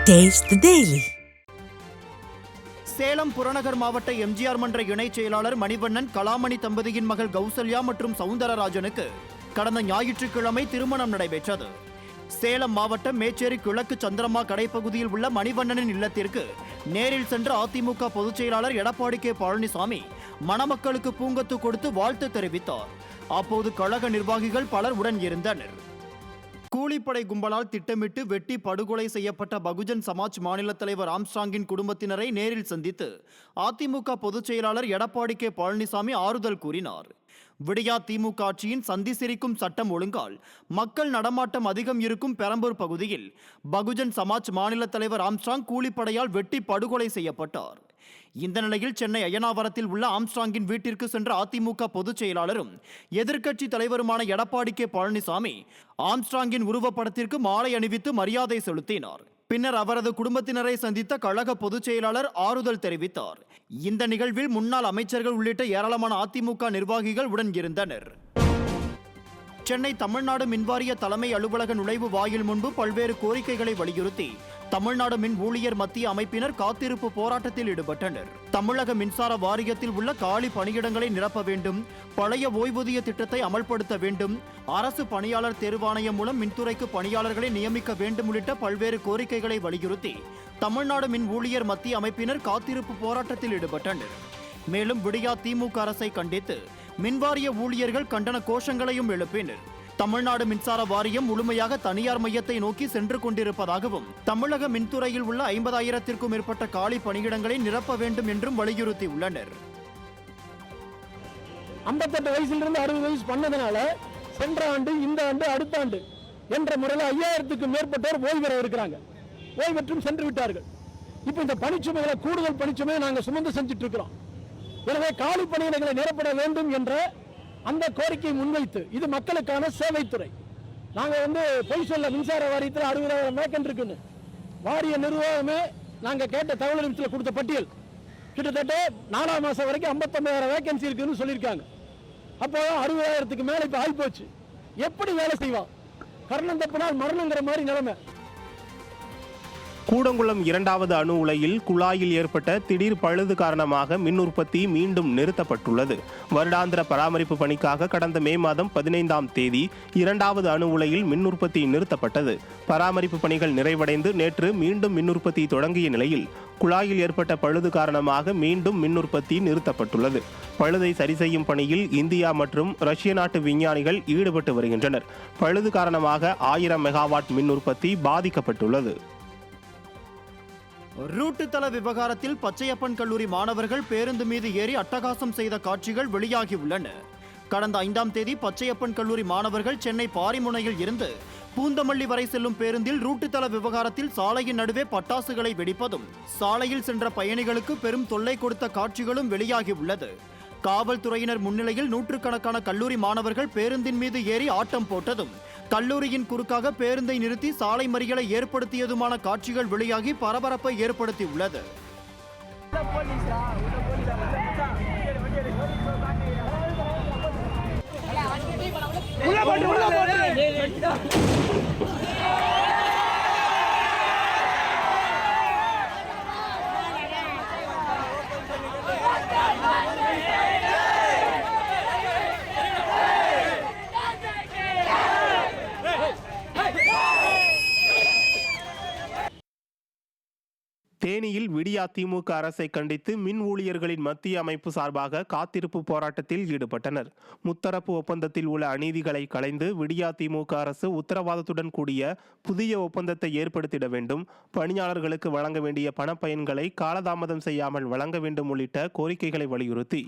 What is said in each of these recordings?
Taste the Daily. Salem புறநகர் மாவட்ட எம்ஜிஆர் மன்ற இணைச் செயலாளர் மணிவண்ணன் கலாமணி தம்பதியின் மகள் கௌசல்யா மற்றும் சவுந்தரராஜனுக்கு கடந்த ஞாயிற்றுக்கிழமை திருமணம் நடைபெற்றது. சேலம் மாவட்டம் மேச்சேரி கிழக்கு சந்திரமா கடைப்பகுதியில் உள்ள மணிவண்ணனின் இல்லத்திற்கு நேரில் சென்ற அதிமுக பொதுச் செயலாளர் எடப்பாடி கே பழனிசாமி மணமக்களுக்கு பூங்கொத்து கொடுத்து வாழ்த்து தெரிவித்தார். அப்போது கழக நிர்வாகிகள் பலர் உடன் இருந்தனர். கூலிப்படை கும்பலால் திட்டமிட்டு வெட்டி படுகொலை செய்யப்பட்ட பகுஜன் சமாஜ் மாநில தலைவர் ஆம்ஸ்ட்ராங்கின் குடும்பத்தினரை நேரில் சந்தித்து அதிமுக பொதுச் செயலாளர் எடப்பாடி கே பழனிசாமி ஆறுதல் கூறினார். விடியா திமுக ஆட்சியின் சந்தி சிரிக்கும் சட்டம் ஒழுங்கால் மக்கள் நடமாட்டம் அதிகம் இருக்கும் பெரம்பூர் பகுதியில் பகுஜன் சமாஜ் மாநில தலைவர் ஆம்ஸ்ட்ராங் கூலிப்படையால் வெட்டி படுகொலை செய்யப்பட்டார். இந்த நிலையில் சென்னை அயனாவரத்தில் உள்ள ஆம்ஸ்ட்ராங்கின் வீட்டிற்கு சென்ற அதிமுக பொதுச் செயலாளரும் எதிர்க்கட்சி தலைவருமான எடப்பாடி கே பழனிசாமி ஆம்ஸ்ட்ராங்கின் உருவப்படத்திற்கு மாலை அணிவித்து மரியாதை செலுத்தினார். பின்னர் அவரது குடும்பத்தினரை சந்தித்த கழக பொதுச் செயலாளர் ஆறுதல் தெரிவித்தார். இந்த நிகழ்வில் முன்னாள் அமைச்சர்கள் உள்ளிட்ட ஏராளமான அதிமுக நிர்வாகிகள் உடன் இருந்தனர். சென்னை தமிழ்நாடு மின்வாரிய தலைமை அலுவலக நுழைவு வாயில் முன்பு பல்வேறு கோரிக்கைகளை வலியுறுத்தி தமிழ்நாடு மின் ஊழியர் மத்திய அமைப்பினர் காத்திருப்பு போராட்டத்தில் ஈடுபட்டனர். தமிழக மின்சார வாரியத்தில் உள்ள காலி பணியிடங்களை நிரப்ப வேண்டும், பழைய ஓய்வூதிய திட்டத்தை அமல்படுத்த வேண்டும், அரசு பணியாளர் தேர்வாணையம் மூலம் மின்துறைக்கு பணியாளர்களை நியமிக்க வேண்டும் உள்ளிட்ட பல்வேறு கோரிக்கைகளை வலியுறுத்தி தமிழ்நாடு மின் ஊழியர் மத்திய அமைப்பினர் காத்திருப்பு போராட்டத்தில் ஈடுபட்டனர். மேலும் விடியா திமுக அரசை கண்டித்து மின்வாரிய ஊழியர்கள் கண்டன கோஷங்களையும் எழுப்பினர். தமிழ்நாடு மின்சார வாரியம் முழுமையாக தனியார் மையத்தை நோக்கி சென்று கொண்டிருப்பதாகவும் தமிழக மின்துறையில் உள்ள 50,000-க்கும் மேற்பட்ட காலி பணியிடங்களை நிரப்ப வேண்டும் என்றும் வலியுறுத்தியுள்ளனர். 58 வயசிலிருந்து 60 வயசு பண்ணதுனால சென்ற ஆண்டு, இந்த ஆண்டு, அடுத்த ஆண்டு என்ற முறையில் 5000-க்கும் மேற்பட்டோர் ஓய்வு பெற இருக்கிறாங்க. ஓய்வு பெற்றும் சென்று விட்டார்கள். இப்போ இந்த பணிச்சுமைகளை, கூடுதல் பணிச்சுமையை நாங்கள் சுமந்து செஞ்சுட்டு இருக்கிறோம். எனவே காலி பணியிடங்களை நிரப்பட வேண்டும் என்ற அந்த கோரிக்கை முன்வைத்து, இது மக்களுக்கான சேவைத்துறை. நாங்கள் பொய் சொல்ல மின்சார வாரியத்தில் 60,000 வேக்கன்ட் இருக்குன்னு வாரிய நிர்வாகமே நாங்கள் கேட்ட தகவல் அறிவிப்பில் கொடுத்த பட்டியல் கிட்டத்தட்ட 4ஆம் மாதம் வரைக்கும் 59,000 வேக்கன்சி இருக்குன்னு சொல்லியிருக்காங்க. அப்போ 60,000-க்கு மேலே இப்போ ஆகிப்போச்சு. எப்படி வேலை செய்வான்? கர்ணம் தப்பினால் மரணங்கிற மாதிரி நிலைமை. கூடங்குளம் 2வது அணு உலையில் குழாயில் ஏற்பட்ட திடீர் பழுது காரணமாக மின் உற்பத்தி மீண்டும் நிறுத்தப்பட்டுள்ளது. வருடாந்திர பராமரிப்பு பணிக்காக கடந்த மே மாதம் 15ஆம் தேதி 2வது அணு உலையில் மின் உற்பத்தி நிறுத்தப்பட்டது. பராமரிப்பு பணிகள் நிறைவடைந்து நேற்று மீண்டும் மின் உற்பத்தி தொடங்கிய நிலையில் குழாயில் ஏற்பட்ட பழுது காரணமாக மீண்டும் மின் உற்பத்தி நிறுத்தப்பட்டுள்ளது. பழுதை சரி செய்யும் பணியில் இந்தியா மற்றும் ரஷ்ய நாட்டு விஞ்ஞானிகள் ஈடுபட்டு வருகின்றனர். பழுது காரணமாக 1000 மெகாவாட் மின் உற்பத்தி பாதிக்கப்பட்டுள்ளது. ரூட்டு தள விவகாரத்தில் பச்சையப்பன் கல்லூரி மாணவர்கள் பேருந்து மீது ஏறி அட்டகாசம் செய்த காட்சிகள் வெளியாகியுள்ளன. கடந்த 5ஆம் தேதி பச்சையப்பன் கல்லூரி மாணவர்கள் சென்னை பாரிமுனையில் இருந்து பூந்தமல்லி வரை செல்லும் பேருந்தில் ரூட்டு தள விவகாரத்தில் சாலையின் நடுவே பட்டாசுகளை வெடிப்பதும் சாலையில் சென்ற பயணிகளுக்கு பெரும் தொல்லை கொடுத்த காட்சிகளும் வெளியாகியுள்ளது. காவல்துறையினர் முன்னிலையில் நூற்றுக்கணக்கான கல்லூரி மாணவர்கள் பேருந்தின் மீது ஏறி ஆட்டம் போட்டதும் கல்லூரியின் குறுக்காக பேருந்தை நிறுத்தி சாலை மறியலை ஏற்படுத்தியதுமான காட்சிகள் வெளியாகி பரபரப்பை ஏற்படுத்தியுள்ளது. தேனியில் விடியா திமுக அரசை கண்டித்து மின் ஊழியர்களின் மத்திய அமைப்பு சார்பாக காத்திருப்பு போராட்டத்தில் ஈடுபட்டனர். முத்தரப்பு ஒப்பந்தத்தில் உள்ள அநீதிகளை களைந்து விடியா திமுக அரசு உத்தரவாதத்துடன் கூடிய புதிய ஒப்பந்தத்தை ஏற்படுத்திட வேண்டும், பணியாளர்களுக்கு வழங்க வேண்டிய பணப்பயன்களை காலதாமதம் செய்யாமல் வழங்க வேண்டும் உள்ளிட்ட கோரிக்கைகளை வலியுறுத்தி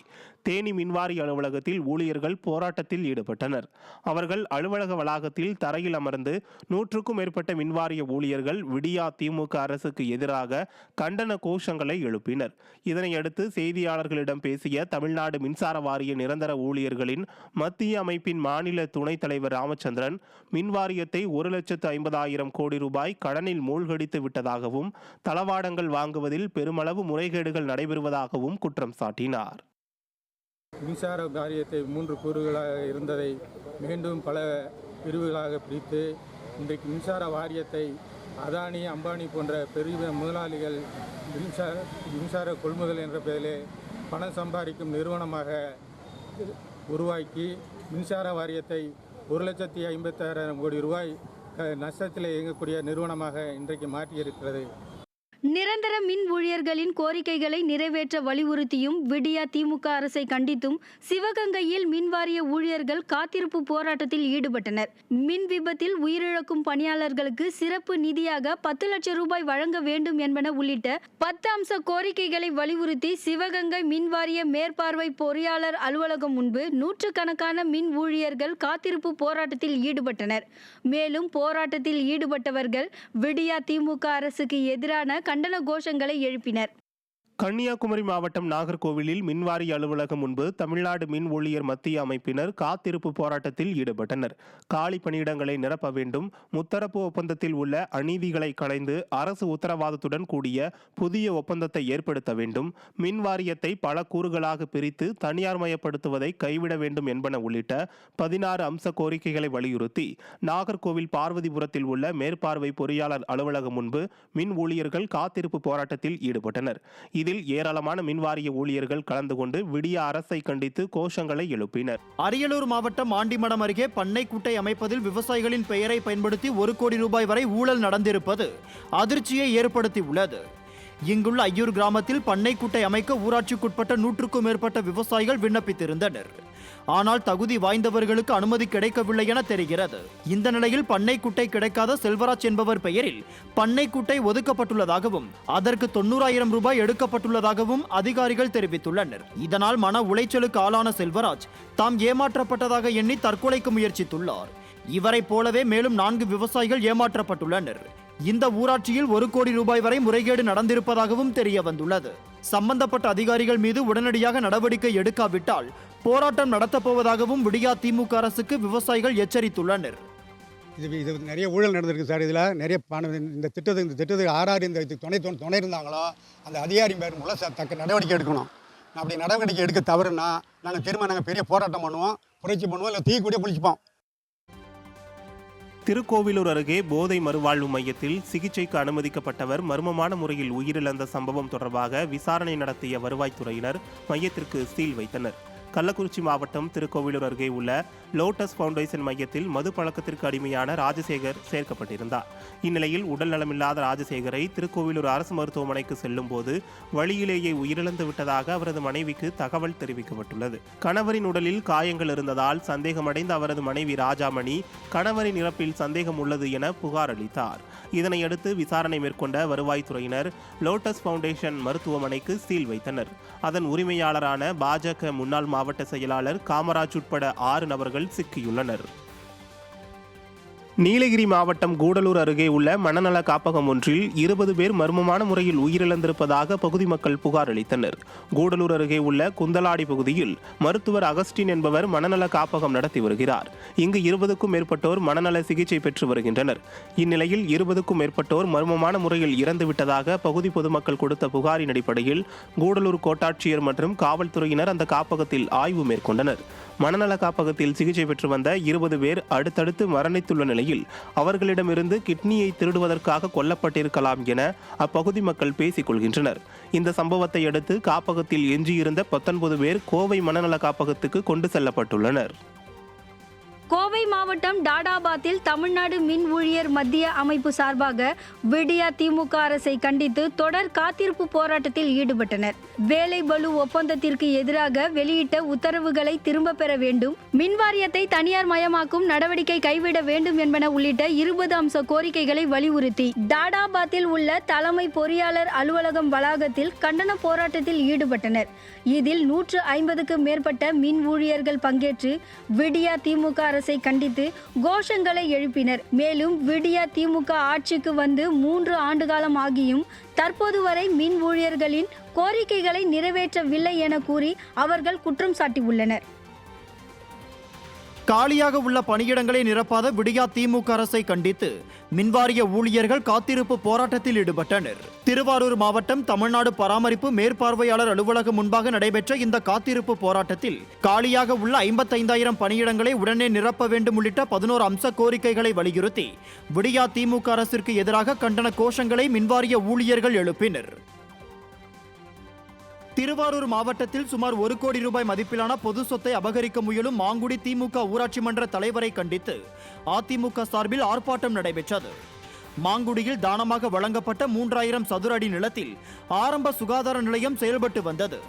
தேனி மின்வாரிய அலுவலகத்தில் ஊழியர்கள் போராட்டத்தில் ஈடுபட்டனர். அவர்கள் அலுவலக வளாகத்தில் தரையில் அமர்ந்து 100-க்கும் மேற்பட்ட மின்வாரிய ஊழியர்கள் விடியா திமுக அரசுக்கு எதிராக கண்டன கோஷங்களை எழுப்பினர். இதனையடுத்து செய்தியாளர்களிடம் பேசிய தமிழ்நாடு மின்சார வாரிய நிரந்தர ஊழியர்களின் மத்திய அமைப்பின் மாநில துணைத் தலைவர் ராமச்சந்திரன், மின்வாரியத்தை 1,50,000 கோடி ரூபாய் கடனில் மூழ்கடித்து விட்டதாகவும் தளவாடங்கள் வாங்குவதில் பெருமளவு முறைகேடுகள் நடைபெறுவதாகவும் குற்றம் சாட்டினார். மின்சார வாரியத்தை 3 கூறுகளாக இருந்ததை மீண்டும் பல பிரிவுகளாக பிரித்து இன்றைக்கு மின்சார வாரியத்தை அதானி, அம்பானி போன்ற பெரிய முதலாளிகள் மின்சார கொள்முதல் என்ற பெயரிலே பணம் சம்பாதிக்கும் நிறுவனமாக உருவாக்கி மின்சார வாரியத்தை 1,56,000 கோடி ரூபாய் நஷ்டத்தில் இயங்கக்கூடிய நிறுவனமாக இன்றைக்கு மாற்றியிருக்கிறது. நிரந்தர மின் ஊழியர்களின் கோரிக்கைகளை நிறைவேற்ற வலியுறுத்தியும் விடியா திமுக அரசை கண்டித்தும் சிவகங்கையில் மின்வாரிய ஊழியர்கள் காத்திருப்பு போராட்டத்தில் ஈடுபட்டனர். மின் விபத்தில் உயிரிழக்கும் பணியாளர்களுக்கு சிறப்பு நிதியாக 10 லட்சம் ரூபாய் வழங்க வேண்டும் என்பன உள்ளிட்ட 10 அம்ச கோரிக்கைகளை வலியுறுத்தி சிவகங்கை மின்வாரிய மேற்பார்வை பொறியாளர் அலுவலகம் முன்பு நூற்றுக்கணக்கான மின் ஊழியர்கள் காத்திருப்பு போராட்டத்தில் ஈடுபட்டனர். மேலும் போராட்டத்தில் ஈடுபட்டவர்கள் விடியா திமுக அரசுக்கு எதிரான கண்டன கோஷங்களை எழுப்பினர். கன்னியாகுமரி மாவட்டம் நாகர்கோவிலில் மின்வாரிய அலுவலகம் முன்பு தமிழ்நாடு மின் ஊழியர் மத்திய அமைப்பினர் காத்திருப்பு போராட்டத்தில் ஈடுபட்டனர். காலி பணியிடங்களை நிரப்ப வேண்டும், முத்தரப்பு ஒப்பந்தத்தில் உள்ள அநீதிகளை களைந்து அரசு உத்தரவாதத்துடன் கூடிய புதிய ஒப்பந்தத்தை ஏற்படுத்த வேண்டும், மின் வாரியத்தை பல கூறுகளாக பிரித்து தனியார்மயப்படுத்துவதை கைவிட வேண்டும் என்பன உள்ளிட்ட 16 அம்ச கோரிக்கைகளை வலியுறுத்தி நாகர்கோவில் பார்வதிபுரத்தில் உள்ள மேற்பார்வை பொறியாளர் அலுவலகம் முன்பு மின் ஊழியர்கள் காத்திருப்பு போராட்டத்தில் ஈடுபட்டனர். இதில் ஏராளமான மின்வாரிய ஊழியர்கள் கலந்து கொண்டு விடியா அரசை கண்டித்து கோஷங்களை எழுப்பினர். அரியலூர் மாவட்டம் ஆண்டிமடம் அருகே பண்ணை குட்டை அமைப்பதில் விவசாயிகளின் பெயரை பயன்படுத்தி 1 கோடி ரூபாய் வரை ஊழல் நடந்திருப்பது அதிர்ச்சியை ஏற்படுத்தியுள்ளது. இங்குள்ள ஐயூர் கிராமத்தில் பண்ணை குட்டை அமைக்க ஊராட்சிக்குட்பட்ட 100க்கும் மேற்பட்ட விவசாயிகள் விண்ணப்பித்திருந்தனர். ஆனால் தகுதி வாய்ந்தவர்களுக்கு அனுமதி கிடைக்கவில்லை என தெரிகிறது. இந்த நிலையில் பண்ணை குட்டை கிடைக்காத செல்வராஜ் என்பவர் பெயரில் பண்ணை குட்டை ஒதுக்கப்பட்டுள்ளதாகவும் அதற்கு 90,000 ரூபாய் எடுக்கப்பட்டுள்ளதாகவும் அதிகாரிகள் தெரிவித்துள்ளனர். இதனால் மன உளைச்சலுக்கு ஆளான செல்வராஜ் தாம் ஏமாற்றப்பட்டதாக எண்ணி தற்கொலைக்கு முயற்சித்துள்ளார். இவரை போலவே மேலும் 4 விவசாயிகள் ஏமாற்றப்பட்டுள்ளனர். இந்த ஊராட்சியில் 1 கோடி ரூபாய் வரை முறைகேடு நடந்திருப்பதாகவும் தெரிய வந்துள்ளது. சம்பந்தப்பட்ட அதிகாரிகள் மீது உடனடியாக நடவடிக்கை எடுக்காவிட்டால் போராட்டம் நடத்தப்போவதாகவும் விடியா திமுக அரசுக்கு விவசாயிகள் எச்சரித்துள்ளனர். இது நிறைய ஊழல் நடந்திருக்கு சார். இதில் நிறைய பணம் இந்த திட்டத்துக்கு ஆறாறு இந்த துணை இருந்தாங்களோ அந்த அதிகாரி பேர் மூலம் தக்க நடவடிக்கை எடுக்கணும். அப்படி நடவடிக்கை எடுக்க தவறுனா நாங்கள் பெரிய போராட்டம் பண்ணுவோம், புரட்சி பண்ணுவோம், இல்லை தீ கூட குளிச்சுப்போம். திருக்கோவிலூர் அருகே போதை மறுவாழ்வு மையத்தில் சிகிச்சைக்கு அனுமதிக்கப்பட்டவர் மர்மமான முறையில் உயிரிழந்த சம்பவம் தொடர்பாக விசாரணை நடத்திய வருவாய்த்துறையினர் மையத்திற்கு சீல் வைத்தனர். கள்ளக்குறிச்சி மாவட்டம் திருக்கோவிலூர் அருகே உள்ள லோட்டஸ் ஃபவுண்டேஷன் மையத்தில் மது பழக்கத்திற்கு அடிமையான ராஜசேகர் சேர்க்கப்பட்டிருந்தார். இந்நிலையில் உடல் நலமில்லாத ராஜசேகரை திருக்கோவிலூர் அரசு மருத்துவமனைக்கு செல்லும் போது வழியிலேயே உயிரிழந்து விட்டதாக அவரது மனைவிக்கு தகவல் தெரிவிக்கப்பட்டுள்ளது. கணவரின் உடலில் காயங்கள் இருந்ததால் சந்தேகமடைந்த அவரது மனைவி ராஜாமணி கணவரின் இறப்பில் சந்தேகம் உள்ளது என புகார் அளித்தார். இதனையடுத்து விசாரணை மேற்கொண்ட வருவாய்த்துறையினர் லோட்டஸ் ஃபவுண்டேஷன் மருத்துவமனைக்கு சீல் வைத்தனர். அதன் உரிமையாளரான பாஜக முன்னாள் மாவட்ட செயலாளர் காமராஜ் உட்பட 6 நபர்கள் சிக்கியுள்ளனர். நீலகிரி மாவட்டம் கூடலூர் அருகே உள்ள மனநல காப்பகம் ஒன்றில் 20 பேர் மர்மமான முறையில் உயிரிழந்திருப்பதாக பகுதி மக்கள் புகார் அளித்தனர். கூடலூர் அருகே உள்ள குந்தலாடி பகுதியில் மருத்துவர் அகஸ்டின் என்பவர் மனநல காப்பகம் நடத்தி வருகிறார். இங்கு 20க்கும் மேற்பட்டோர் மனநல சிகிச்சை பெற்று வருகின்றனர். இந்நிலையில் 20க்கும் மேற்பட்டோர் மர்மமான முறையில் இறந்துவிட்டதாக பகுதி பொதுமக்கள் கொடுத்த புகாரின் அடிப்படையில் கூடலூர் கோட்டாட்சியர் மற்றும் காவல்துறையினர் அந்த காப்பகத்தில் ஆய்வு மேற்கொண்டனர். மனநல காப்பகத்தில் சிகிச்சை பெற்று வந்த 20 பேர் அடுத்தடுத்து மரணித்துள்ள நிலையில் அவர்களிடமிருந்து கிட்னியை திருடுவதற்காக கொல்லப்பட்டிருக்கலாம் என அப்பகுதி மக்கள் பேசிக் கொள்கின்றனர். இந்த சம்பவத்தை அடுத்து காப்பகத்தில் எஞ்சியிருந்த 19 பேர் கோவை மனநல காப்பகத்துக்கு கொண்டு செல்லப்பட்டுள்ளனர். கோவை மாவட்டம் டாடாபாத்தில் தமிழ்நாடு மின் ஊழியர் மத்திய அமைப்பு சார்பாக விடியா திமுக அரசை கண்டித்து தொடர் காத்திருப்பு போராட்டத்தில் ஈடுபட்டனர். வேலை பளு ஒப்பந்தத்திற்கு எதிராக வெளியிட்ட உத்தரவுகளை திரும்ப பெற வேண்டும், மின்வாரியத்தை தனியார் மயமாக்கும் நடவடிக்கை கைவிட வேண்டும் என்பன உள்ளிட்ட 20 அம்ச கோரிக்கைகளை வலியுறுத்தி டாடாபாத்தில் உள்ள தலைமை பொறியாளர் அலுவலகம் வளாகத்தில் கண்டன போராட்டத்தில் ஈடுபட்டனர். இதில் 150க்கும் மேற்பட்ட மின் ஊழியர்கள் பங்கேற்று விடியா திமுக அரசை கண்டித்து கோஷங்களை எழுப்பினர். மேலும் விடியா திமுக ஆட்சிக்கு வந்து 3 ஆண்டுகாலம் ஆகியும் தற்போது வரை மின் ஊழியர்களின் கோரிக்கைகளை நிறைவேற்றவில்லை என கூறி அவர்கள் குற்றம் சாட்டியுள்ளனர். காலியாக உள்ள பணியிடங்களை நிரப்பாத விடியா திமுக அரசை கண்டித்து மின்வாரிய ஊழியர்கள் காத்திருப்பு போராட்டத்தில் ஈடுபட்டனர். திருவாரூர் மாவட்டம் தமிழ்நாடு பராமரிப்பு மேற்பார்வையாளர் அலுவலகம் முன்பாக நடைபெற்ற இந்த காத்திருப்பு போராட்டத்தில் காலியாக உள்ள 55,000 பணியிடங்களை உடனே நிரப்ப வேண்டும் உள்ளிட்ட 11 அம்ச கோரிக்கைகளை வலியுறுத்தி விடியா திமுக அரசிற்கு எதிராக கண்டன கோஷங்களை மின்வாரிய ஊழியர்கள் எழுப்பினர். திருவாரூர் மாவட்டத்தில் சுமார் 1 கோடி ரூபாய் மதிப்பிலான பொது சொத்தை அபகரிக்க முயலும் மாங்குடி திமுக ஊராட்சி மன்ற தலைவரை கண்டித்து அதிமுக சார்பில் ஆர்ப்பாட்டம் நடைபெற்றது. மாங்குடியில் தானமாக வழங்கப்பட்ட 3000 சதுர அடி நிலத்தில் ஆரம்ப சுகாதார நிலையம் செயல்பட்டு வந்தது.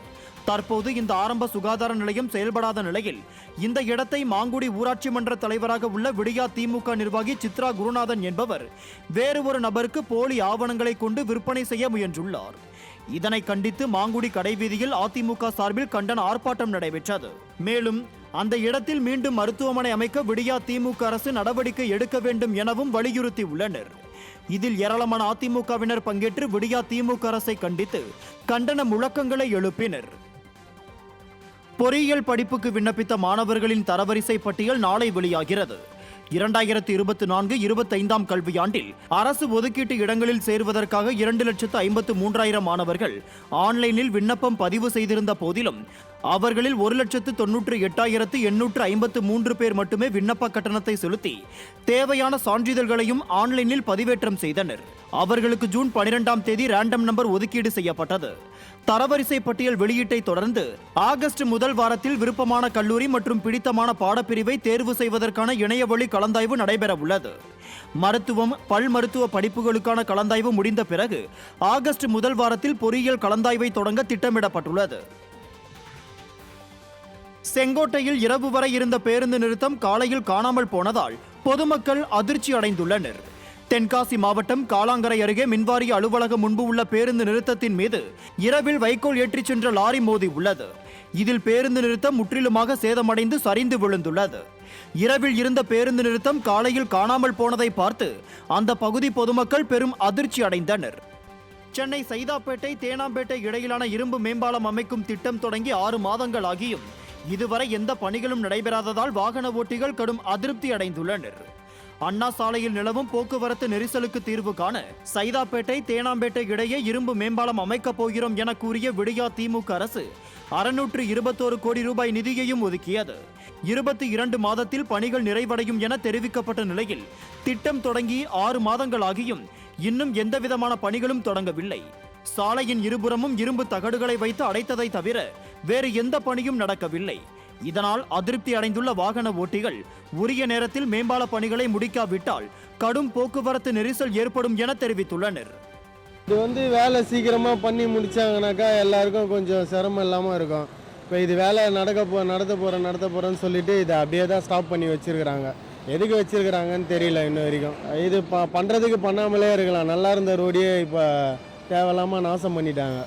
தற்போது இந்த ஆரம்ப சுகாதார நிலையம் செயல்படாத நிலையில் இந்த இடத்தை மாங்குடி ஊராட்சி மன்ற தலைவராக உள்ள விடியா திமுக நிர்வாகி சித்ரா குருநாதன் என்பவர் வேறு ஒரு நபருக்கு போலி ஆவணங்களை கொண்டு விற்பனை செய்ய முயன்றுள்ளார். இதனை கண்டித்து மாங்குடி கடைவீதியில் அதிமுக சார்பில் கண்டன ஆர்ப்பாட்டம் நடைபெற்றது. மேலும் அந்த இடத்தில் மீண்டும் மருத்துவமனை அமைக்க விடியா திமுக அரசு நடவடிக்கை எடுக்க வேண்டும் எனவும் வலியுறுத்தி உள்ளனர். இதில் ஏராளமான அதிமுகவினர் பங்கேற்று விடியா திமுக அரசை கண்டித்து கண்டன முழக்கங்களை எழுப்பினர். பொறியியல் படிப்புக்கு விண்ணப்பித்த மாணவர்களின் தரவரிசை பட்டியல் நாளை வெளியாகிறது. 2024-25 கல்வியாண்டில் அரசு ஒதுக்கீட்டு இடங்களில் சேர்வதற்காக 2,53,000 மாணவர்கள் ஆன்லைனில் விண்ணப்பம் பதிவு செய்திருந்த போதிலும் அவர்களில் 1,98,853 பேர் மட்டுமே விண்ணப்ப கட்டணத்தை செலுத்தி தேவையான சான்றிதழ்களையும் ஆன்லைனில் பதிவேற்றம் செய்தனர். அவர்களுக்கு ஜூன் 12ஆம் தேதி ரேண்டம் நம்பர் ஒதுக்கீடு செய்யப்பட்டது. தரவரிசை பட்டியல் வெளியீட்டை தொடர்ந்து ஆகஸ்ட் முதல் வாரத்தில் விருப்பமான கல்லூரி மற்றும் பிடித்தமான பாடப்பிரிவை தேர்வு செய்வதற்கான இணையவழி கலந்தாய்வு நடைபெற உள்ளது. மருத்துவம், பல் மருத்துவ படிப்புகளுக்கான கலந்தாய்வு முடிந்த பிறகு ஆகஸ்ட் முதல் வாரத்தில் பொறியியல் கலந்தாய்வை தொடங்க திட்டமிடப்பட்டுள்ளது. செங்கோட்டையில் இரவு வரை இருந்த பேருந்து நிறுத்தம் காலையில் காணாமல் போனதால் பொதுமக்கள் அதிர்ச்சி அடைந்துள்ளனர். தென்காசி மாவட்டம் காலாங்கரை அருகே மின்வாரிய அலுவலகம் முன்பு உள்ள பேருந்து நிறுத்தத்தின் மீது இரவில் வைக்கோல் ஏற்றிச் சென்ற லாரி மோதி உள்ளது. இதில் பேருந்து நிறுத்தம் முற்றிலுமாக சேதமடைந்து சரிந்து விழுந்துள்ளது. இரவில் இருந்த பேருந்து நிறுத்தம் காலையில் காணாமல் போனதை பார்த்து அந்த பகுதி பொதுமக்கள் பெரும் அதிர்ச்சி அடைந்தனர். சென்னை சைதாப்பேட்டை தேனாம்பேட்டை இடையிலான இரும்பு மேம்பாலம் அமைக்கும் திட்டம் தொடங்கி 6 மாதங்கள் ஆகியும் இதுவரை எந்த பணிகளும் நடைபெறாததால் வாகன ஓட்டிகள் கடும் அதிருப்தி அடைந்துள்ளனர். அண்ணா சாலையில் நிலவும் போக்குவரத்து நெரிசலுக்கு தீர்வு காண சைதாப்பேட்டை தேனாம்பேட்டை இடையே இரும்பு மேம்பாலம் அமைக்கப் போகிறோம் என கூறிய விடியா திமுக அரசு 621 கோடி ரூபாய் நிதியையும் ஒதுக்கியது. 22 மாதத்தில் பணிகள் நிறைவடையும் என தெரிவிக்கப்பட்ட நிலையில் திட்டம் தொடங்கி 6 மாதங்கள் ஆகியும் இன்னும் எந்தவிதமான பணிகளும் தொடங்கவில்லை. சாலையின் இருபுறமும் இரும்பு தகடுகளை வைத்து அடைத்ததை தவிர வேறு எந்த பணியும் நடக்கவில்லை. இதனால் அதிருப்தி அடைந்துள்ள வாகன ஓட்டிகள் உரிய நேரத்தில் மேம்பால பணிகளை முடிக்காவிட்டால் கடும் போக்குவரத்து நெரிசல் ஏற்படும் என தெரிவித்துள்ளனர். இது வேலை சீக்கிரமாக பண்ணி முடிச்சாங்கனாக்கா எல்லாருக்கும் கொஞ்சம் சிரமம் இல்லாமல் இருக்கும். இப்போ இது வேலை நடத்த போகிறேன்னு சொல்லிட்டு இதை அப்படியே தான் ஸ்டாப் பண்ணி வச்சிருக்கிறாங்க. எதுக்கு வச்சிருக்கிறாங்கன்னு தெரியல இன்னும் வரைக்கும். இது பண்ணுறதுக்கு பண்ணாமலே இருக்கலாம். நல்லா இருந்த ரோடியே இப்போ தேவையில்லாமல் நாசம் பண்ணிட்டாங்க.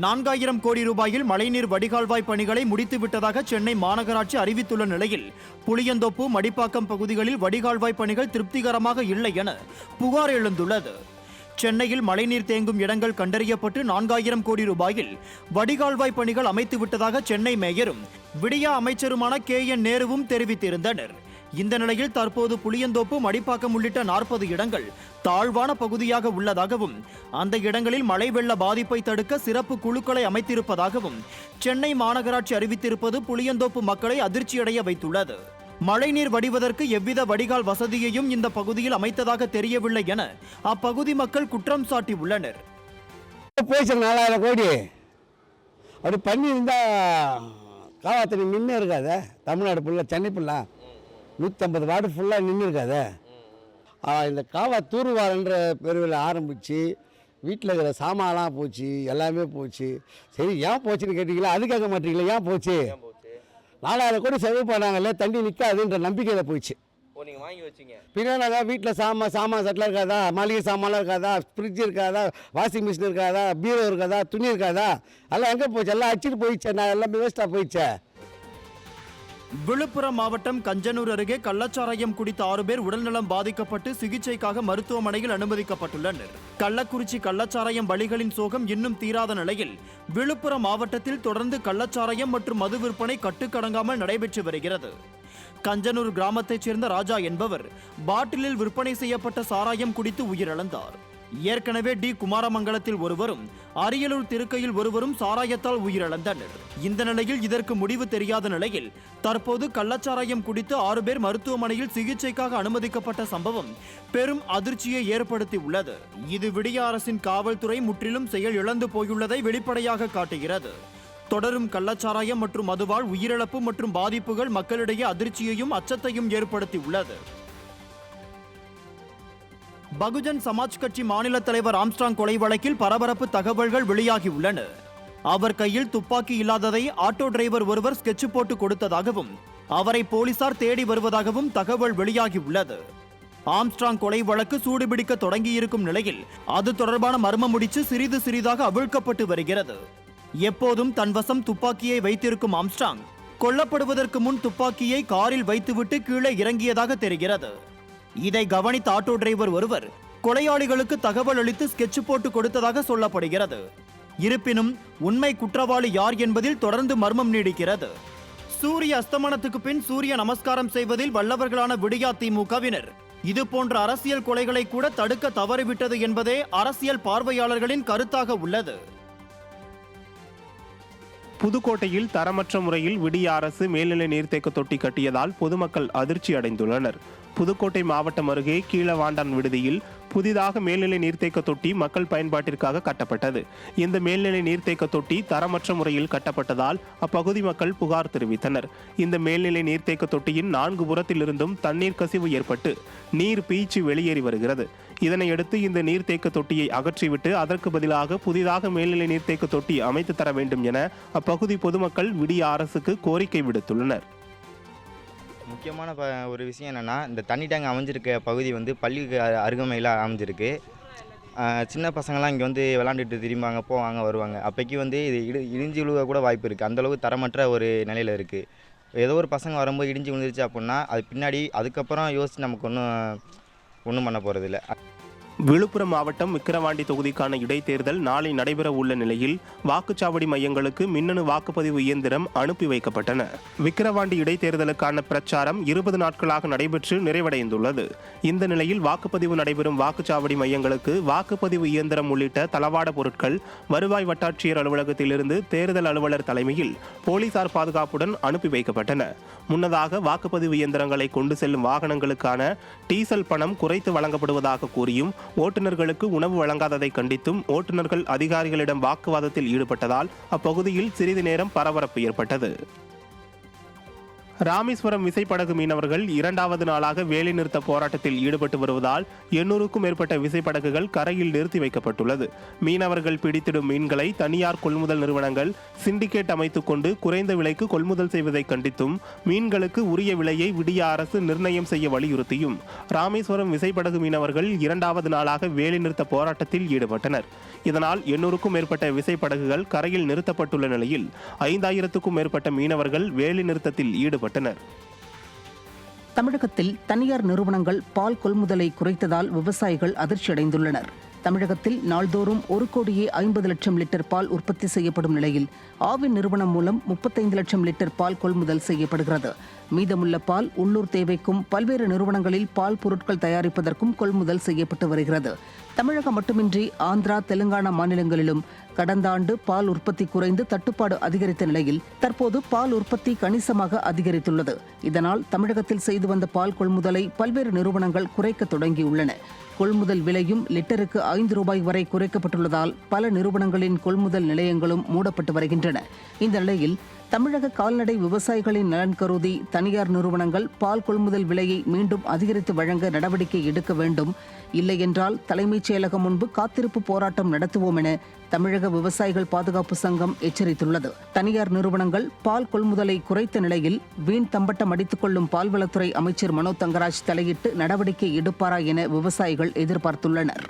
4000 கோடி ரூபாயில் மழைநீர் வடிகால்வாய் பணிகளை முடித்துவிட்டதாக சென்னை மாநகராட்சி அறிவித்துள்ள நிலையில் புளியந்தோப்பு, மடிப்பாக்கம் பகுதிகளில் வடிகால்வாய் பணிகள் திருப்திகரமாக இல்லை என புகார் எழுந்துள்ளது. சென்னையில் மழைநீர் தேங்கும் இடங்கள் கண்டறியப்பட்டு 4000 கோடி ரூபாயில் வடிகால்வாய் பணிகள் அமைத்துவிட்டதாக சென்னை மேயரும் விடியா அமைச்சருமான KN நேருவும் தெரிவித்திருந்தனர். இந்த நிலையில் தற்போது புளியந்தோப்பு, மடிப்பாக்கம் உள்ளிட்ட 40 இடங்கள் தாழ்வான பகுதியாக உள்ளதாகவும் அந்த இடங்களில் மழை வெள்ள பாதிப்பை தடுக்க சிறப்பு குழுக்களை அமைத்திருப்பதாகவும் சென்னை மாநகராட்சி அறிவித்திருப்பது புளியந்தோப்பு மக்களை அதிர்ச்சியடைய வைத்துள்ளது. மழைநீர் வடிவதற்கு எவ்வித வடிகால் வசதியையும் இந்த பகுதியில் அமைத்ததாக தெரியவில்லை என அப்பகுதி மக்கள் குற்றம் சாட்டியுள்ளனர். 4000 கோடி அப்படி பண்ணியிருந்தா காவாத்தடி நின்று இருக்காத. தமிழ்நாடு ஃபுல்லாக, சென்னை ஃபுல்லாக 150 வார்டு ஃபுல்லாக நின்று இருக்காத. இந்த காவா தூர்வாரன்ற பெருவில் ஆரம்பித்து வீட்டில் இருக்கிற சாமான்லாம் போச்சு, எல்லாமே போச்சு. சரி, ஏன் போச்சுன்னு கேட்டீங்களா? அது கேட்க மாட்டீங்களா? ஏன் போச்சு? 4000 கோடி செலவு பண்ணாங்கல்ல, தண்ணி நிற்காதுன்ற நம்பிக்கையில் போயிடுச்சு. பின்னாடி வீட்டில் சாமான் செட்டில் இருக்காதா? மளிகை சாமான்லாம் இருக்காதா? ஃப்ரிட்ஜ் இருக்காதா? வாஷிங் மிஷின் இருக்காதா? பீரோ இருக்காதா? துணி இருக்காதா? எல்லாம் எங்கே போச்சு? எல்லாம் அடிச்சுட்டு போயிடுச்சே. நான் எல்லாமே வேஸ்ட்டாக போயிடுச்சே. விழுப்புரம் மாவட்டம் கஞ்சனூர் அருகே கள்ளச்சாராயம் குடித்த 6 பேர் உடல்நலம் பாதிக்கப்பட்டு சிகிச்சைக்காக மருத்துவமனையில் அனுமதிக்கப்பட்டுள்ளனர். கள்ளக்குறிச்சி கள்ளச்சாராயம் பலிகளின் சோகம் இன்னும் தீராத நிலையில் விழுப்புரம் மாவட்டத்தில் தொடர்ந்து கள்ளச்சாராயம் மற்றும் மது விற்பனை கட்டுக்கடங்காமல் நடைபெற்று வருகிறது. கஞ்சனூர் கிராமத்தைச் சேர்ந்த ராஜா என்பவர் பாட்டிலில் விற்பனை செய்யப்பட்ட சாராயம் குடித்து உயிரிழந்தார். ஏற்கனவே டி குமாரமங்கலத்தில் ஒருவரும் அரியலூர் திருக்கையில் ஒருவரும் சாராயத்தால் உயிரிழந்தனர். இந்த நிலையில் இதற்கு முடிவு தெரியாத நிலையில் தற்போது கள்ளச்சாராயம் குடித்து 6 பேர் மருத்துவமனையில் சிகிச்சைக்காக அனுமதிக்கப்பட்ட சம்பவம் பெரும் அதிர்ச்சியை ஏற்படுத்தி உள்ளது. இது விடிய அரசின் காவல்துறை முற்றிலும் செயல் இழந்து போயுள்ளதை வெளிப்படையாக காட்டுகிறது. தொடரும் கள்ளச்சாராயம் மற்றும் மதுவால் உயிரிழப்பு மற்றும் பாதிப்புகள் மக்களிடையே அதிர்ச்சியையும் அச்சத்தையும் ஏற்படுத்தி உள்ளது. பகுஜன் சமாஜ் கட்சி மாநில தலைவர் ஆம்ஸ்ட்ராங் கொலை வழக்கில் பரபரப்பு தகவல்கள் வெளியாகியுள்ளன. அவர் கையில் துப்பாக்கி இல்லாததை ஆட்டோ டிரைவர் ஒருவர் ஸ்கெட்ச் போட்டு கொடுத்ததாகவும் அவரை போலீசார் தேடி வருவதாகவும் தகவல் வெளியாகியுள்ளது. ஆம்ஸ்ட்ராங் கொலை வழக்கு சூடுபிடிக்க தொடங்கியிருக்கும் நிலையில் அது தொடர்பான மர்ம முடிச்சு சிறிது சிறிதாக அவிழ்க்கப்பட்டு வருகிறது. எப்போதும் தன் வசம் துப்பாக்கியை வைத்திருக்கும் ஆம்ஸ்ட்ராங் கொல்லப்படுவதற்கு முன் துப்பாக்கியை காரில் வைத்துவிட்டு கீழே இறங்கியதாக தெரிகிறது. இதை கவனித்த ஆட்டோ டிரைவர் ஒருவர் கொலையாளிகளுக்கு தகவல் அளித்து ஸ்கெட்ச் போட்டு கொடுத்ததாக சொல்லப்படுகிறது. இருப்பினும் உண்மை குற்றவாளி யார் என்பதில் தொடர்ந்து மர்மம் நீடிக்கிறது. சூரிய அஸ்தமனத்துக்கு பின் சூரிய நமஸ்காரம் செய்வதில் வல்லவர்களான விடியா திமுகவினர் இது போன்ற அரசியல் கொலைகளை கூட தடுக்க தவறிவிட்டது என்பதே அரசியல் பார்வையாளர்களின் கருத்தாக உள்ளது. புதுக்கோட்டையில் தரமற்ற முறையில் விடிய அரசு மேல்நிலை நீர்த்தேக்க தொட்டி கட்டியதால் பொதுமக்கள் அதிர்ச்சி அடைந்துள்ளனர். புதுக்கோட்டை மாவட்டம் அருகே கீழவாண்டான் விடுதியில் புதிதாக மேல்நிலை நீர்த்தேக்க தொட்டி மக்கள் பயன்பாட்டிற்காக கட்டப்பட்டது. இந்த மேல்நிலை நீர்த்தேக்க தொட்டி தரமற்ற முறையில் கட்டப்பட்டதால் அப்பகுதி மக்கள் புகார் தெரிவித்தனர். இந்த மேல்நிலை நீர்த்தேக்க தொட்டியின் 4 புறத்திலிருந்தும் தண்ணீர் கசிவு ஏற்பட்டு நீர் பீய்ச்சி வெளியேறி வருகிறது. இதனையடுத்து இந்த நீர்த்தேக்க தொட்டியை அகற்றிவிட்டு அதற்கு பதிலாக புதிதாக மேல்நிலை நீர்த்தேக்க தொட்டி அமைத்து தர வேண்டும் என அப்பகுதி பொதுமக்கள் விடிய அரசுக்கு கோரிக்கை விடுத்துள்ளனர். முக்கியமான ஒரு விஷயம் என்னென்னா, இந்த தண்ணி டேங்க் அமைஞ்சிருக்க பகுதி பள்ளிக்கு அருகாமையில் அமைஞ்சிருக்கு. சின்ன பசங்கள்லாம் இங்கே விளாண்டுட்டு திரும்பாங்க, போவாங்க, வருவாங்க. அப்போக்கி இது இடிஞ்சு விழுக கூட வாய்ப்பு இருக்குது. அந்தளவுக்கு தரமற்ற ஒரு நிலையில் இருக்குது. ஏதோ ஒரு பசங்க வரும்போது இடிஞ்சு விழுந்துருச்சு அப்படின்னா அது பின்னாடி அதுக்கப்புறம் யோசித்து நமக்கு ஒன்றும் பண்ண போகிறதில்ல. விழுப்புரம் மாவட்டம் விக்கிரவாண்டி தொகுதிக்கான இடைத்தேர்தல் நாளை நடைபெற உள்ள நிலையில் வாக்குச்சாவடி மையங்களுக்கு மின்னணு வாக்குப்பதிவு இயந்திரம் அனுப்பி வைக்கப்பட்டன. விக்கிரவாண்டி இடைத்தேர்தலுக்கான பிரச்சாரம் 20 நாட்களாக நடைபெற்று நிறைவடைந்துள்ளது. இந்த நிலையில் வாக்குப்பதிவு நடைபெறும் வாக்குச்சாவடி மையங்களுக்கு வாக்குப்பதிவு இயந்திரம் உள்ளிட்ட தளவாட பொருட்கள் வருவாய் வட்டாட்சியர் அலுவலகத்திலிருந்து தேர்தல் அலுவலர் தலைமையில் போலீசார் பாதுகாப்புடன் அனுப்பி வைக்கப்பட்டன. முன்னதாக வாக்குப்பதிவு இயந்திரங்களை கொண்டு செல்லும் வாகனங்களுக்கான டீசல் பணம் குறைத்து வழங்கப்படுவதாக கூறியும் ஓட்டுநர்களுக்கு உணவு வழங்காததை கண்டித்தும் ஓட்டுநர்கள் அதிகாரிகளிடம் வாக்குவாதத்தில் ஈடுபட்டதால் அப்பகுதியில் சிறிது நேரம் பரபரப்பு ஏற்பட்டது. ராமேஸ்வரம் விசைப்படகு மீனவர்கள் 2வது நாளாக வேலைநிறுத்த போராட்டத்தில் ஈடுபட்டு வருவதால் 800க்கும் மேற்பட்ட விசைப்படகுகள் கரையில் நிறுத்தி வைக்கப்பட்டுள்ளது. மீனவர்கள் பிடித்திடும் மீன்களை தனியார் கொள்முதல் நிறுவனங்கள் சிண்டிகேட் அமைத்துக் கொண்டு குறைந்த விலைக்கு கொள்முதல் செய்வதை கண்டித்தும் மீன்களுக்கு உரிய விலையை விடிய அரசு நிர்ணயம் செய்ய வலியுறுத்தியும் ராமேஸ்வரம் விசைப்படகு மீனவர்கள் 2வது நாளாக வேலைநிறுத்த போராட்டத்தில் ஈடுபட்டனர். இதனால் 800க்கும் மேற்பட்ட விசைப்படகுகள் கரையில் நிறுத்தப்பட்டுள்ள நிலையில் 5000க்கும் மேற்பட்ட மீனவர்கள் வேலைநிறுத்தத்தில் ஈடுபட்டனர். தமிழகத்தில் தனியார் நிறுவனங்கள் பால் கொள்முதலை குறைத்ததால் விவசாயிகள் அதிர்ச்சியடைந்துள்ளனர். தமிழகத்தில் நாள்தோறும் 1,50,00,000 லிட்டர் பால் உற்பத்தி செய்யப்படும் நிலையில் ஆவின் நிறுவனம் மூலம் 35 லட்சம் லிட்டர் பால் கொள்முதல் செய்யப்படுகிறது. மீதமுள்ள பால் உள்ளூர் தேவைக்கும் பல்வேறு நிறுவனங்களில் பால் பொருட்கள் தயாரிப்பதற்கும் கொள்முதல் செய்யப்பட்டு வருகிறது. தமிழகம் மட்டுமின்றி ஆந்திரா, தெலுங்கானா மாநிலங்களிலும் கடந்த ஆண்டு பால் உற்பத்தி குறைந்து தட்டுப்பாடு அதிகரித்த நிலையில் தற்போது பால் உற்பத்தி கணிசமாக அதிகரித்துள்ளது. இதனால் தமிழகத்தில் செய்து வந்த பால் கொள்முதலை பல்வேறு நிறுவனங்கள் குறைக்க தொடங்கியுள்ளன. கொள்முதல் விலையும் லிட்டருக்கு 5 ரூபாய் வரை குறைக்கப்பட்டுள்ளதால் பல நிறுவனங்களின் கொள்முதல் நிலையங்களும் மூடப்பட்டு வருகின்றன. இந்த நிலையில் தமிழக கால்நடை விவசாயிகளின் நலன் கருதி தனியார் நிறுவனங்கள் பால் கொள்முதல் விலையை மீண்டும் அதிகரித்து வழங்க நடவடிக்கை எடுக்க வேண்டும். இல்லையென்றால் தலைமைச் செயலகம் முன்பு காத்திருப்பு போராட்டம் நடத்துவோம் என தமிழக விவசாயிகள் பாதுகாப்பு சங்கம் எச்சரித்துள்ளது. தனியார் நிறுவனங்கள் பால் கொள்முதலை குறைத்த நிலையில் வீண் தம்பட்டம் அடித்துக் கொள்ளும் பால்வளத்துறை அமைச்சர் மனோ தங்கராஜ் தலையிட்டு நடவடிக்கை எடுப்பாரா என விவசாயிகள் எதிர்பார்த்துள்ளனர்.